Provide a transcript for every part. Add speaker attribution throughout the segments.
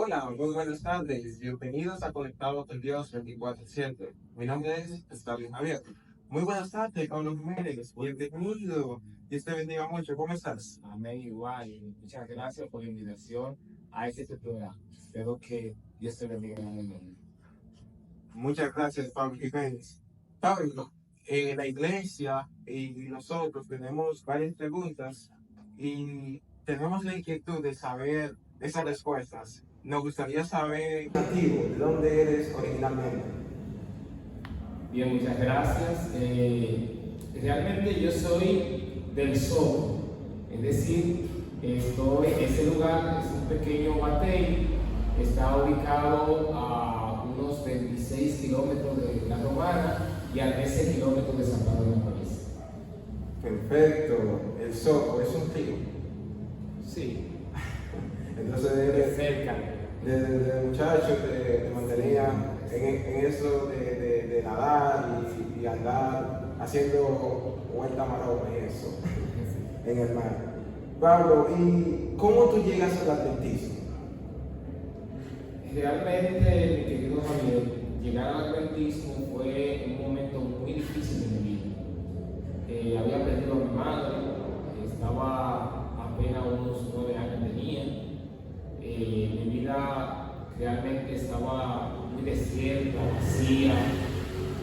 Speaker 1: Hola, muy buenas tardes. Bienvenidos a Conectados con Dios 24/7. Mi nombre es Establin Javier. Muy buenas tardes, Pablo Jiménez. Bienvenido. Dios te bendiga mucho. ¿Cómo estás?
Speaker 2: Amén, igual. Y muchas gracias por la invitación a este programa. Espero que Dios te bendiga en el mundo.
Speaker 1: Muchas gracias, Pablo Jiménez. Pablo, la iglesia y nosotros tenemos varias preguntas y tenemos la inquietud de saber esas respuestas. Nos gustaría saber, nativo, ¿de dónde eres originalmente?
Speaker 2: Bien, muchas gracias. Realmente yo soy del Soco, es decir, ese lugar es un pequeño batey, está ubicado a unos 26 kilómetros de La Romana y a 13 kilómetros de San Pablo de Macorís.
Speaker 1: Perfecto. El Soco es un río.
Speaker 2: Sí,
Speaker 1: Entonces,
Speaker 2: cerca.
Speaker 1: desde muchacho te mantenía en eso de nadar y andar haciendo vuelta maroma y eso en el mar. Pablo, ¿y cómo tú llegas al atletismo?
Speaker 2: Realmente, mi querido Javier, llegar al adventismo fue un momento muy difícil de mi vida. Había perdido a mi madre, estaba apenas unos 9 años tenía. Mi vida realmente estaba muy desierta, vacía,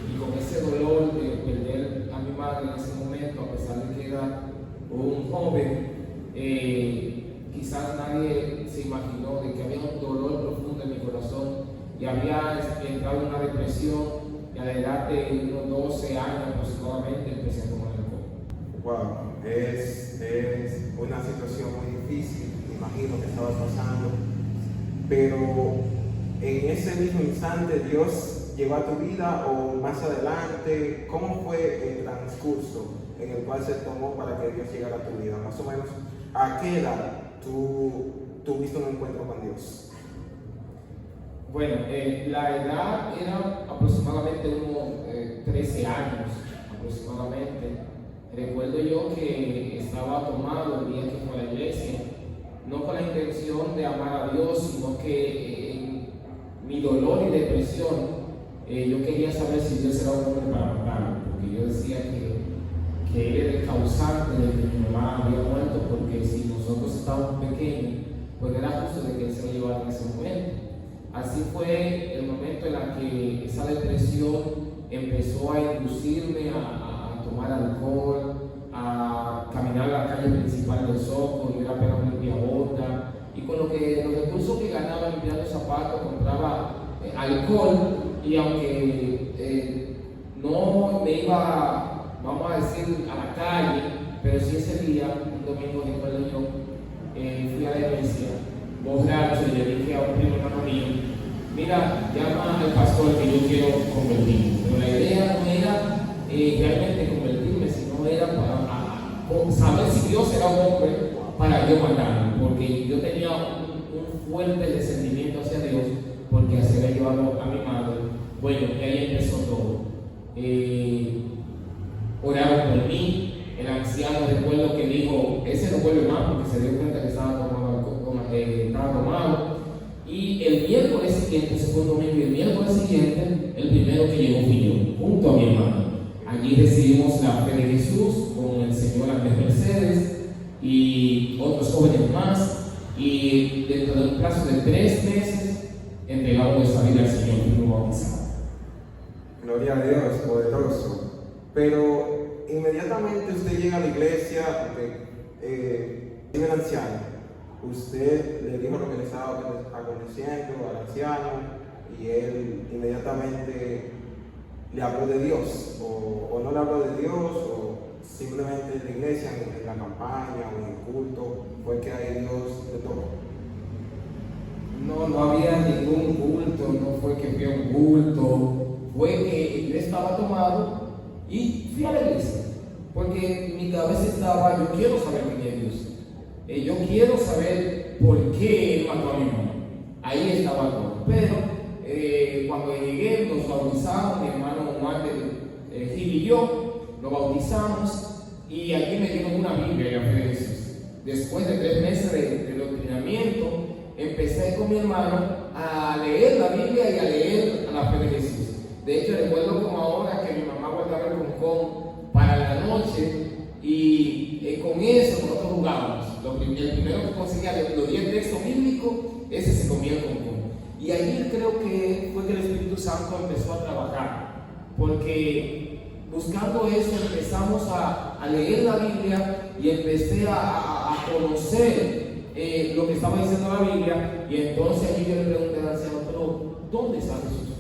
Speaker 2: y con ese dolor de perder a mi madre en ese momento, a pesar de que era un joven, quizás nadie se imaginó de que había un dolor profundo en mi corazón y había entrado en una depresión, y a la edad de unos 12 años aproximadamente empecé a tomar alcohol.
Speaker 1: Wow, es una situación muy difícil, imagino que estabas pasando, pero en ese mismo instante Dios llegó a tu vida o más adelante, ¿cómo fue el transcurso en el cual se tomó para que Dios llegara a tu vida? Más o menos, ¿a qué edad tú tuviste un encuentro con Dios?
Speaker 2: Bueno, la edad era aproximadamente unos 13 años aproximadamente. Recuerdo yo que estaba tomado el día que fue a la iglesia, no con la intención de amar a Dios, sino que en mi dolor y depresión yo quería saber si Dios era un hombre para matarme, porque yo decía que Él era el causante de que mi mamá había muerto, porque si nosotros estábamos pequeños, pues era justo de que Él se lo llevara en ese momento. Así fue el momento en el que esa depresión empezó a inducirme a tomar alcohol, a caminar a la calle principal del Soco, yo era apenas un limpiabota, y con los recursos que ganaba limpiando zapatos compraba alcohol, y aunque no me iba, vamos a decir, a la calle, pero sí ese día, un domingo recuerdo yo, fui a la iglesia borracho y le dije a un primo hermano mío, mira, llama al pastor que yo quiero convertirme. Pero la idea no era realmente convertirme, sino era para saber si Dios era un hombre para yo mandarlo, porque yo tenía un fuerte resentimiento hacia Dios, porque se había llevado a mi madre. Bueno, y ahí empezó todo. Oraron por mí. El anciano, recuerdo que dijo, ese no vuelve más porque se dio cuenta que estaba tomado. Y el miércoles siguiente, ese fue un domingo, y el miércoles siguiente, el primero que llegó fui yo, junto a mi hermano. Allí recibimos la fe de Jesús con el Señor Andrés Mercedes y otros jóvenes más. Y dentro de un plazo de 3 meses, entregamos nuestra vida al Señor y fuimos bautizados.
Speaker 1: Gloria a Dios, poderoso. Pero inmediatamente usted llega a la iglesia, porque tiene el anciano. Usted le dijo lo que le estaba aconteciendo al anciano y él inmediatamente le habló de Dios, o no le habló de Dios, o simplemente en la iglesia, en la campaña o en el culto, fue que ahí Dios le tocó.
Speaker 2: No había ningún culto, no fue que fui a un culto, fue que yo estaba tomado y fui a la iglesia, porque mi cabeza estaba, yo quiero saber quién es Dios. Yo quiero saber por qué Él mató a mi mamá. Ahí estaba todo. Pero cuando llegué, nos bautizamos, mi hermano Omar Gil y yo, nos bautizamos, y aquí me dieron una Biblia y la fe de Jesús. Después de 3 meses de doctrinamiento, empecé con mi hermano a leer la Biblia y a leer a la fe de Jesús. De hecho, recuerdo como ahora que mi mamá guardaba el concón para la noche y con eso nosotros jugábamos. El primero que conseguía los 10 textos bíblicos, ese se comía el concón. Y ahí creo que fue que el Espíritu Santo empezó a trabajar, porque buscando eso empezamos a leer la Biblia y empecé a conocer lo que estaba diciendo la Biblia. Y entonces allí yo le pregunté al anciano, pero ¿dónde está Jesús?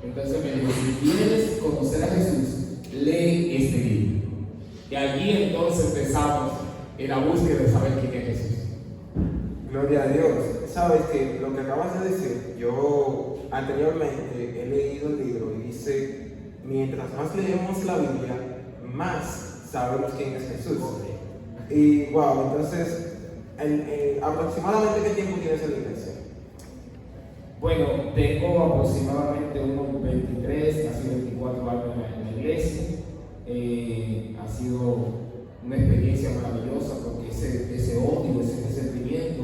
Speaker 2: Entonces me dijo, si quieres conocer a Jesús, lee este libro. Y allí entonces empezamos en la búsqueda de saber quién es Jesús.
Speaker 1: Gloria a Dios. Sabes que lo que acabas de decir, yo anteriormente he leído el libro y dice, mientras más leemos la Biblia, más sabemos quién es Jesús. Y wow, entonces, ¿aproximadamente qué tiempo tienes en la iglesia?
Speaker 2: Bueno, tengo aproximadamente unos 23, casi 24 años en la iglesia. Ha sido una experiencia maravillosa porque ese odio, ese sentimiento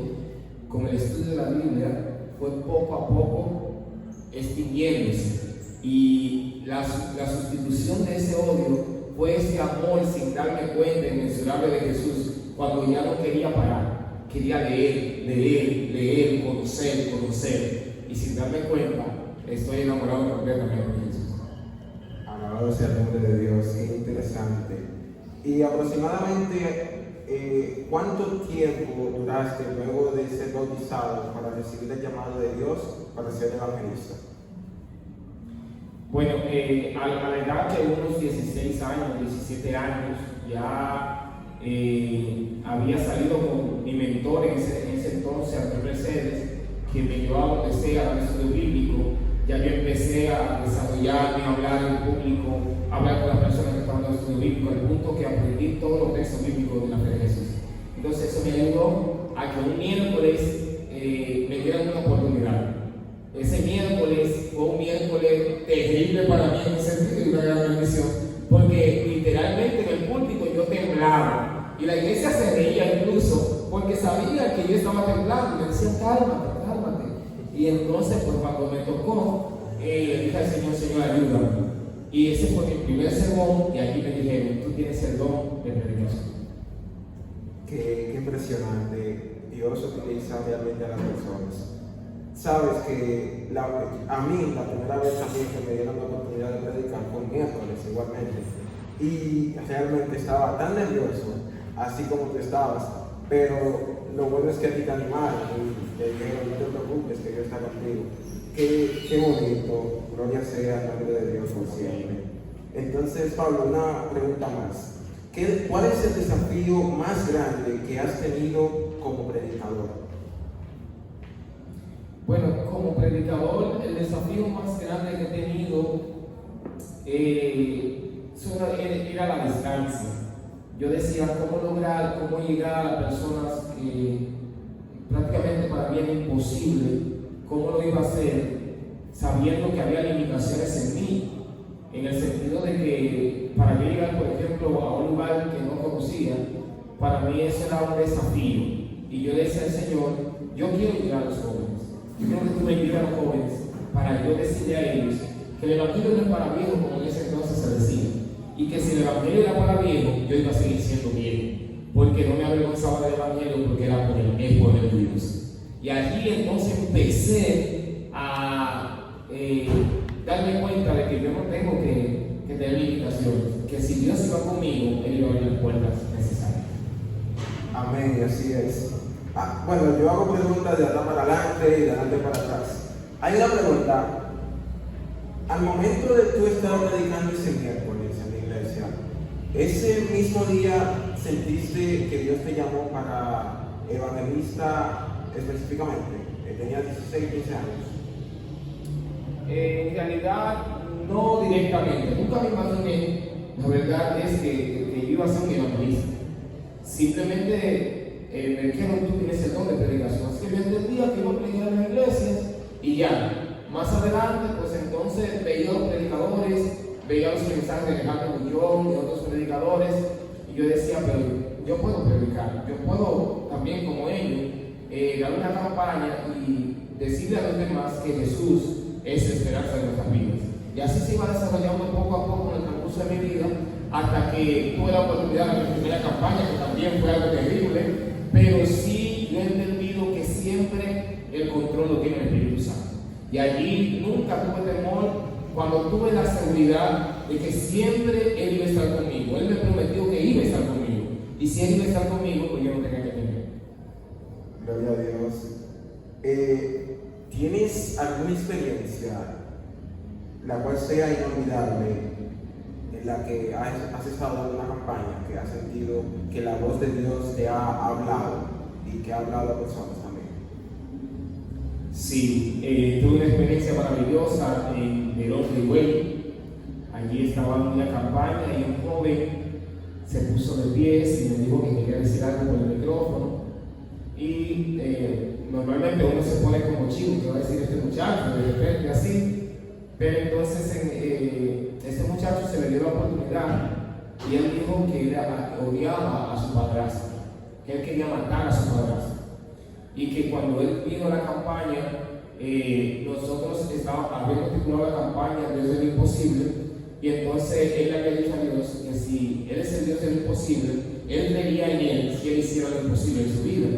Speaker 2: con el estudio de la Biblia fue poco a poco extinguiéndose, y la sustitución de ese odio fue este amor sin darme cuenta inmensurable de Jesús, cuando ya no quería parar, quería leer, conocer, y sin darme cuenta estoy enamorado completamente de Jesús.
Speaker 1: Alabado sea el nombre de Dios, qué interesante. Y aproximadamente, ¿cuánto tiempo duraste luego de ser bautizado para recibir el llamado de Dios para ser evangelista?
Speaker 2: Bueno, a la edad de unos 16 años, 17 años, ya había salido con mi mentor en ese entonces, Andrés Mercedes, que me llevaba donde sea al estudio bíblico. Ya yo empecé a desarrollarme, a hablar en público, a hablar con las personas que estaban en el estudio bíblico, al punto que aprendí todos los textos bíblicos de la fe de Jesús. Entonces eso me ayudó a que un miércoles me dieran una oportunidad. Ese miércoles fue un miércoles terrible para mí en un sentido y una gran bendición, porque literalmente en el púlpito yo temblaba y la iglesia se reía incluso porque sabía que yo estaba temblando y me decían cálmate. Y entonces, pues cuando me tocó, le dije al Señor, Señor, ayúdame. Y ese fue mi primer sermón, y aquí me dijeron, tú tienes el don de predicación.
Speaker 1: Qué impresionante. Dios utiliza realmente a las personas. Sabes que a mí la primera vez también que me dieron la oportunidad de predicar fue miércoles igualmente. Y realmente estaba tan nervioso, así como tú estabas, pero lo bueno es que a ti te animaron y te dijeron, no te preocupes, que Dios está contigo. Qué bonito, gloria sea al nombre de Dios por siempre. Entonces, Pablo, una pregunta más. ¿Cuál es el desafío más grande que has tenido como predicador?
Speaker 2: Bueno, como predicador, el desafío más grande que he tenido era la distancia. Yo decía, ¿cómo llegar a personas que prácticamente para mí era imposible? ¿Cómo lo iba a hacer sabiendo que había limitaciones en mí? En el sentido de que para mí llegar, por ejemplo, a un lugar que no conocía, para mí eso era un desafío. Y yo le decía al Señor, yo quiero llegar a los jóvenes. Yo quiero que tú me ayudes a los jóvenes para yo decirle a ellos que el Evangelio no es para viejos, como en ese entonces se decía. Y que si el Evangelio era para viejo, yo iba a seguir siendo viejo, porque no me avergonzaba del Evangelio, porque era por el poder de Dios. Y allí entonces empecé a darme cuenta de que yo no tengo que tener limitaciones, que si Dios iba conmigo, Él iba a abrir las puertas necesarias.
Speaker 1: Amén, y así es. Bueno, yo hago preguntas de atrás para adelante y de adelante para atrás. Hay una pregunta. Al momento de tú estar predicando ese miércoles en la iglesia, ¿ese mismo día sentiste que Dios te llamó para evangelista específicamente? Tenías 16, 15 años.
Speaker 2: En realidad, no directamente. Nunca me imaginé, la verdad es que yo iba a ser un evangelista. Simplemente me dijeron, tú tienes el don de predicación. Así que yo entendía que iba a predicar en las iglesias y ya. Más adelante, pues entonces veía a los predicadores, veía los mensajes de Alejandro Bullón y otros predicadores, y yo decía, pero yo puedo predicar, yo puedo también como ellos dar una campaña y decirle a los demás que Jesús es la esperanza de nuestras vidas. Y así se iba desarrollando poco a poco en el transcurso de mi vida, hasta que tuve la oportunidad de mi primera campaña, que también fue algo terrible, pero sí yo he entendido que siempre el control lo tiene el Espíritu Santo. Y allí nunca tuve temor cuando tuve la seguridad de que siempre Él iba a estar conmigo. Él me prometió que iba a estar conmigo. Y si Él iba a estar conmigo, pues yo no tenía que temer.
Speaker 1: Gloria a Dios. ¿Tienes alguna experiencia la cual sea inolvidable, en la que has estado en una campaña, que has sentido que la voz de Dios te ha hablado y que ha hablado a personas también?
Speaker 2: Sí, tuve una experiencia maravillosa en Higüey. Allí estaba en una campaña y un joven se puso de pies y me dijo que quería decir algo por el micrófono. Y normalmente uno se pone como chivo, que va a decir este muchacho, de repente así. Pero entonces este muchacho se le dio la oportunidad y él dijo que él odiaba a su padrastro, que él quería matar a su padrastro. Y que cuando él vino a la campaña, nosotros habíamos titulado la campaña Dios de lo imposible, y entonces él le había dicho a Dios que si Él es el Dios de lo imposible, Él creía en Él si Él hiciera lo imposible en su vida.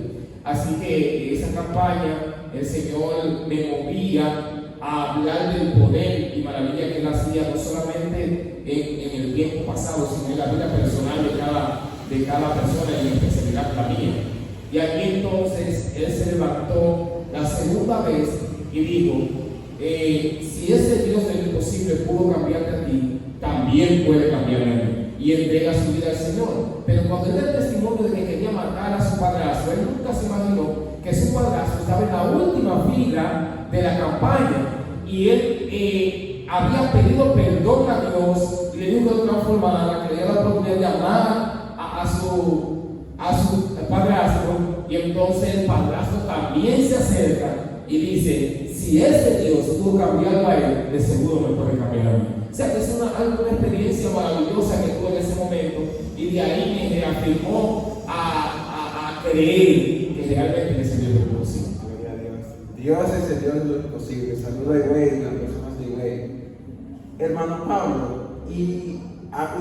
Speaker 2: Así que esa campaña, el Señor me movía a hablar del poder y maravilla que Él hacía, no solamente en el tiempo pasado, sino en la vida personal de cada persona y en especialidad la mía. Y aquí entonces Él se levantó la segunda vez y dijo, si ese Dios de lo imposible pudo cambiarte a ti, también puede cambiarme a mí. Y entrega su vida al Señor. Pero cuando él da el testimonio de que quería matar a su padrastro, él nunca se imaginó que su padrastro estaba en la última fila de la campaña. Y él había pedido perdón a Dios y le dijo de otra forma que le dio la oportunidad de amar a su padrastro. Y entonces el padrastro también se acerca y dice, si este Dios pudo cambiarlo a él, de seguro me puede cambiar a mí. O sea que es una experiencia maravillosa que tuve en ese momento, y de ahí me reafirmó a creer que realmente es el Dios de lo posible.
Speaker 1: Gloria a Dios. Dios es el Dios de lo imposible. Saludos a Higüey, las personas de Higüey. Hermano Pablo, ¿y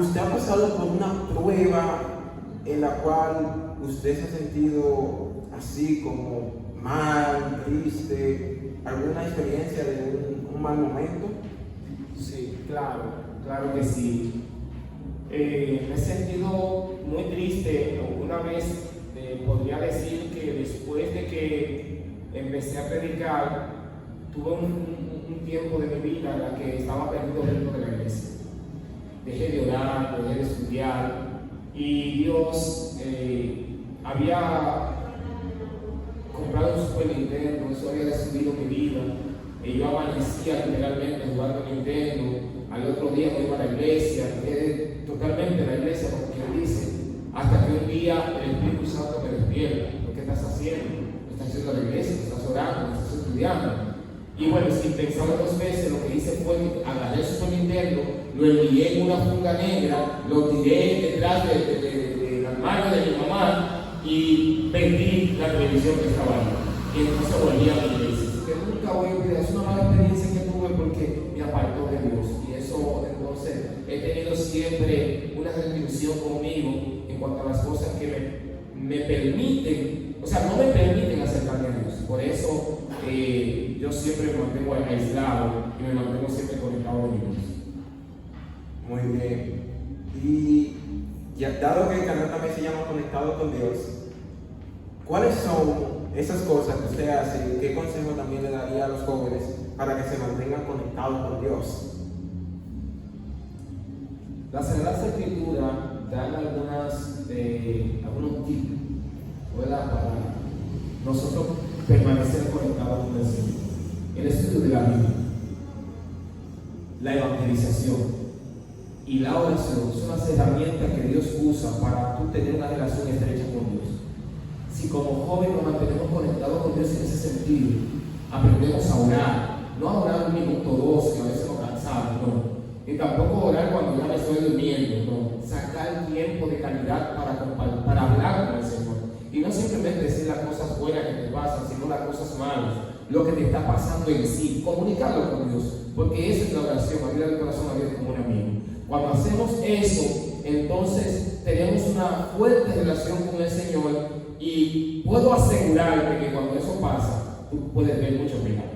Speaker 1: usted ha pasado por una prueba en la cual usted se ha sentido así como mal, triste, alguna experiencia de un mal momento?
Speaker 2: Sí, claro que sí. Me he sentido muy triste. Una vez podría decir que después de que empecé a predicar, tuve un tiempo de mi vida en la que estaba perdido dentro de la iglesia. Dejé de orar, dejé de estudiar, y Dios había comprado un Super Nintendo. Eso había destruido mi vida. Y yo amanecía literalmente jugando Nintendo. Al otro día me iba a la iglesia, quedé totalmente en la iglesia, como quien dice, hasta que un día el Espíritu Santo me despierta. ¿Qué estás haciendo? ¿Estás haciendo la iglesia? ¿Estás orando? ¿Estás estudiando? Y bueno, sin pensarlo dos veces, lo que hice fue que agarré el Super Nintendo, lo envié en una funda negra, lo tiré detrás del armario de mi mamá y vendí la televisión que estaba ahí. Y entonces volví a la iglesia. Que nunca voy a olvidar, es una mala experiencia que tuve porque me apartó de Dios. Y eso, entonces, he tenido siempre una restricción conmigo en cuanto a las cosas que me permiten, o sea, no me permiten acercarme a Dios. Por eso yo siempre me mantengo aislado y me mantengo siempre conectado a Dios.
Speaker 1: Muy bien. Y ya, dado que el canal también se llama Conectado con Dios, ¿cuáles son esas cosas que usted hace y qué consejo también le daría a los jóvenes para que se mantengan conectados con Dios?
Speaker 2: Las Sagradas Escrituras dan algunos tips, ¿verdad?, para nosotros permanecer conectados con el Señor. El estudio de la Biblia, la evangelización y la oración son las herramientas que Dios usa para tú tener una relación estrecha con Dios. Si como joven nos mantenemos conectados con Dios en ese sentido, aprendemos a orar, no a orar un minuto o dos, que a veces nos cansamos, no. Y tampoco orar cuando ya me estoy durmiendo, no. Sacar tiempo de calidad para hablar con el Señor. Y no simplemente decir las cosas buenas que te pasan, pasan, sino las cosas malas, lo que te está pasando en sí, comunicarlo con Dios, porque esa es la oración, abrir el corazón a Dios como un amigo. Cuando hacemos eso, entonces tenemos una fuerte relación con el Señor y puedo asegurarte que cuando eso pasa, tú puedes ver muchos milagros.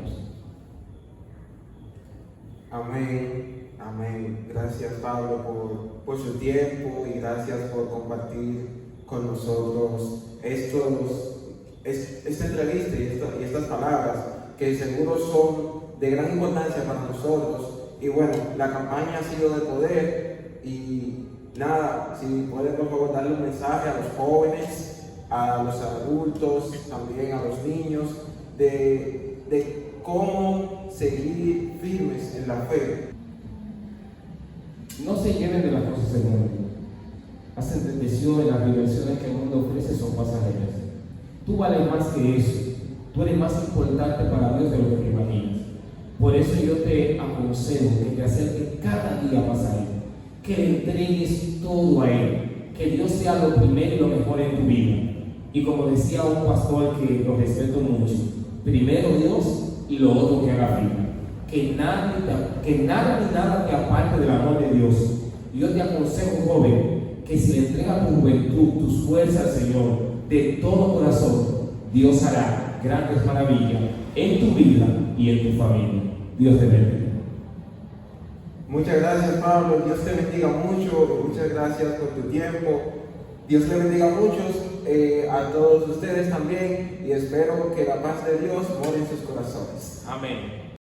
Speaker 1: Amén, amén. Gracias, Pablo, por su tiempo y gracias por compartir con nosotros esta entrevista y estas palabras que seguro son de gran importancia para nosotros. Y bueno, la campaña ha sido de poder y nada, si pueden por favor darle un mensaje a los jóvenes, a los adultos, también a los niños, de cómo seguir firmes en la fe.
Speaker 2: No se lleven de las cosas del mundo. Las tentaciones, las diversiones que el mundo ofrece son pasajeras. Tú vales más que eso. Tú eres más importante para Dios de lo que te imaginas. Por eso yo te aconsejo que te acerques cada día más a Él, que le entregues todo a Él, que Dios sea lo primero y lo mejor en tu vida. Y como decía un pastor que lo respeto mucho, primero Dios y lo otro que haga firme. Que nada ni nada te aparte del amor de Dios. Yo te aconsejo, joven, que si le entregas tu juventud, tus fuerzas al Señor, de todo corazón, Dios hará grandes maravillas en tu vida y en tu familia. Dios te bendiga.
Speaker 1: Muchas gracias, Pablo. Dios te bendiga mucho. Muchas gracias por tu tiempo. Dios le bendiga a muchos, a todos ustedes también, y espero que la paz de Dios more en sus corazones.
Speaker 2: Amén.